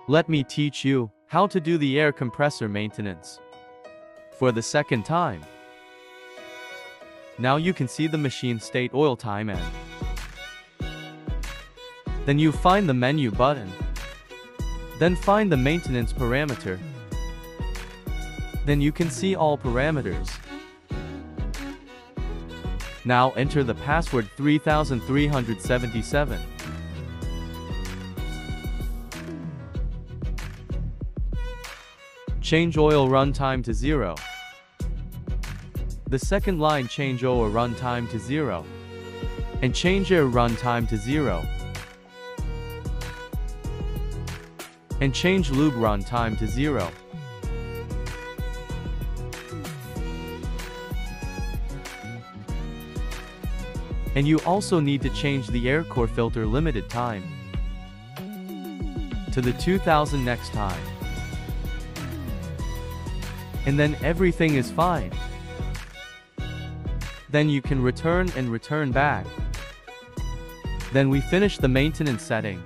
Let me teach you how to do the air compressor maintenance for the second time. Now you can see the machine state oil time and then you find the menu button. Then find the maintenance parameter. Then you can see all parameters. Now enter the password 3377. Change oil runtime to 0. The second line, change oil runtime to 0. And change air runtime to 0. And change lube runtime to 0. And you also need to change the air core filter limited time to the 2000 next time. And then everything is fine. Then you can return back. Then we finish the maintenance setting.